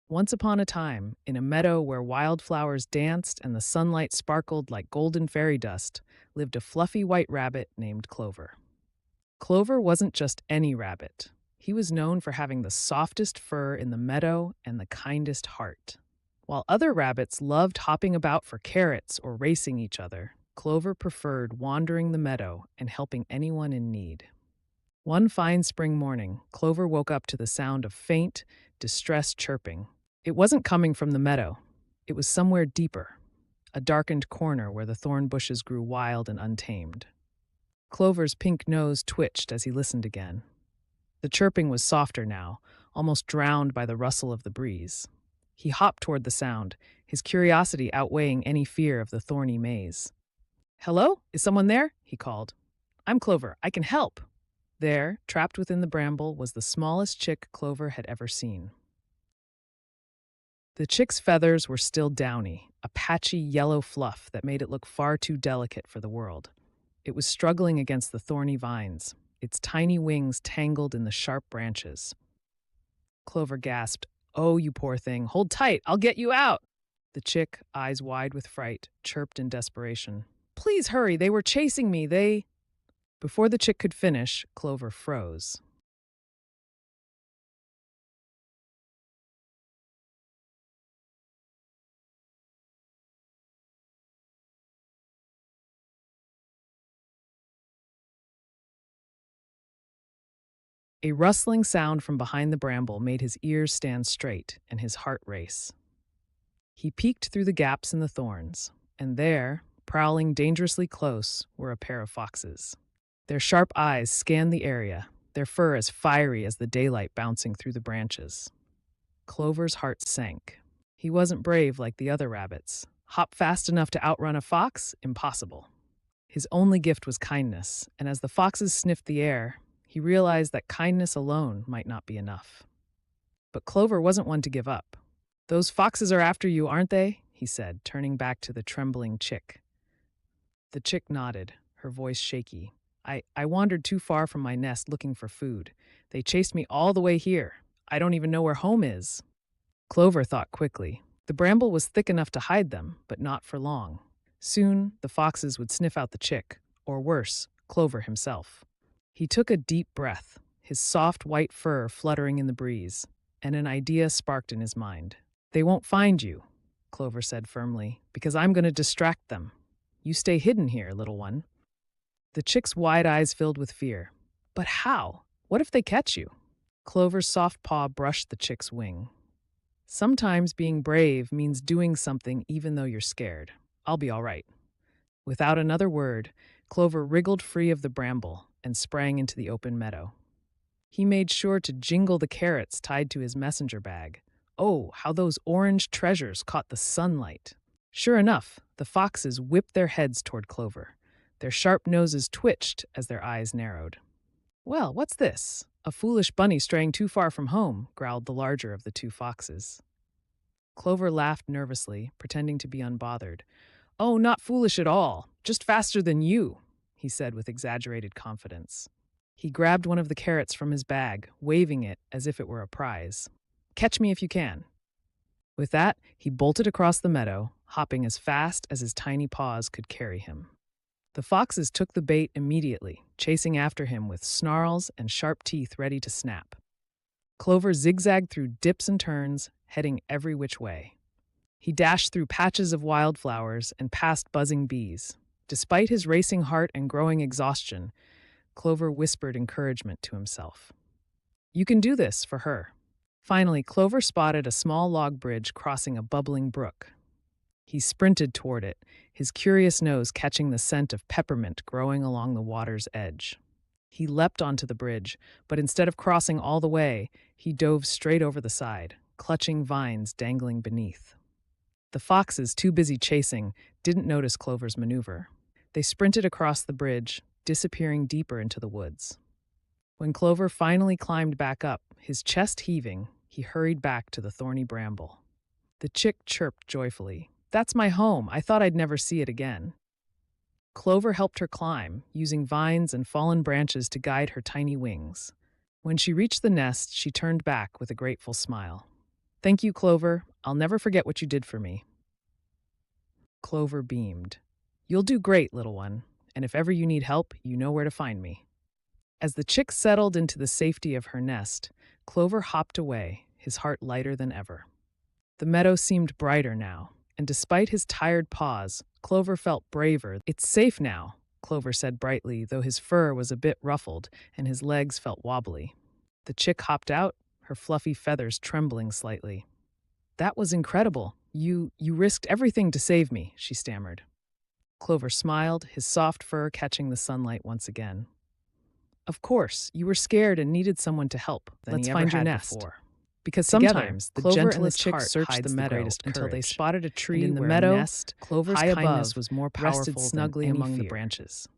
Once upon a time, in a meadow where wildflowers danced and the sunlight sparkled like golden fairy dust, lived a fluffy white rabbit named Clover. Clover wasn't just any rabbit. He was known for having the softest fur in the meadow and the kindest heart. While other rabbits loved hopping about for carrots or racing each other, Clover preferred wandering the meadow and helping anyone in need. One fine spring morning, Clover woke up to the sound of faint, distressed chirping. It wasn't coming from the meadow. It was somewhere deeper, a darkened corner where the thorn bushes grew wild and untamed. Clover's pink nose twitched as he listened again. The chirping was softer now, almost drowned by the rustle of the breeze. He hopped toward the sound, his curiosity outweighing any fear of the thorny maze. "Hello? Is someone there?" he called. "I'm Clover. I can help." There, trapped within the bramble, was the smallest chick Clover had ever seen. The chick's feathers were still downy, a patchy yellow fluff that made it look far too delicate for the world. It was struggling against the thorny vines, its tiny wings tangled in the sharp branches. Clover gasped, "Oh, you poor thing, hold tight, I'll get you out." The chick, eyes wide with fright, chirped in desperation. "Please hurry, they were chasing me, they—" Before the chick could finish, Clover froze. A rustling sound from behind the bramble made his ears stand straight and his heart race. He peeked through the gaps in the thorns, and there, prowling dangerously close, were a pair of foxes. Their sharp eyes scanned the area, their fur as fiery as the daylight bouncing through the branches. Clover's heart sank. He wasn't brave like the other rabbits. Hop fast enough to outrun a fox? Impossible. His only gift was kindness, and as the foxes sniffed the air, he realized that kindness alone might not be enough. But Clover wasn't one to give up. "Those foxes are after you, aren't they?" he said, turning back to the trembling chick. The chick nodded, her voice shaky. I wandered too far from my nest looking for food. They chased me all the way here. I don't even know where home is." Clover thought quickly. The bramble was thick enough to hide them, but not for long. Soon, the foxes would sniff out the chick, or worse, Clover himself. He took a deep breath, his soft white fur fluttering in the breeze, and an idea sparked in his mind. "They won't find you," Clover said firmly, "because I'm going to distract them. You stay hidden here, little one." The chick's wide eyes filled with fear. "But how? What if they catch you?" Clover's soft paw brushed the chick's wing. "Sometimes being brave means doing something even though you're scared. I'll be all right." Without another word, Clover wriggled free of the bramble and sprang into the open meadow. He made sure to jingle the carrots tied to his messenger bag. Oh, how those orange treasures caught the sunlight! Sure enough, the foxes whipped their heads toward Clover. Their sharp noses twitched as their eyes narrowed. "Well, what's this? A foolish bunny straying too far from home," growled the larger of the two foxes. Clover laughed nervously, pretending to be unbothered. "Oh, not foolish at all, just faster than you," he said with exaggerated confidence. He grabbed one of the carrots from his bag, waving it as if it were a prize. "Catch me if you can." With that, he bolted across the meadow, hopping as fast as his tiny paws could carry him. The foxes took the bait immediately, chasing after him with snarls and sharp teeth ready to snap. Clover zigzagged through dips and turns, heading every which way. He dashed through patches of wildflowers and past buzzing bees. Despite his racing heart and growing exhaustion, Clover whispered encouragement to himself. "You can do this," for her. Finally, Clover spotted a small log bridge crossing a bubbling brook. He sprinted toward it, his curious nose catching the scent of peppermint growing along the water's edge. He leapt onto the bridge, but instead of crossing all the way, he dove straight over the side, clutching vines dangling beneath. The foxes, too busy chasing, didn't notice Clover's maneuver. They sprinted across the bridge, disappearing deeper into the woods. When Clover finally climbed back up, his chest heaving, he hurried back to the thorny bramble. The chick chirped joyfully. "That's my home. I thought I'd never see it again." Clover helped her climb, using vines and fallen branches to guide her tiny wings. When she reached the nest, she turned back with a grateful smile. Thank you, Clover. I'll never forget what you did for me. Clover beamed. You'll do great, little one, and if ever you need help, you know where to find me. As the chick settled into the safety of her nest, Clover hopped away, his heart lighter than ever. The meadow seemed brighter now, and despite his tired paws, Clover felt braver. It's safe now, Clover said brightly, though his fur was a bit ruffled and his legs felt wobbly. The chick hopped out, her fluffy feathers trembling slightly. That was incredible. You risked everything to save me, she stammered. Clover smiled, his soft fur catching the sunlight once again. Of course, you were scared and needed someone to help. Let's find your nest. Before. Because sometimes the Clover and the gentlest chick heart searched hides the meadow until they courage. spotted a tree And in the where meadow, a nest, Clover's high kindness above, was more rested powerful snugly than any among the fear. branches.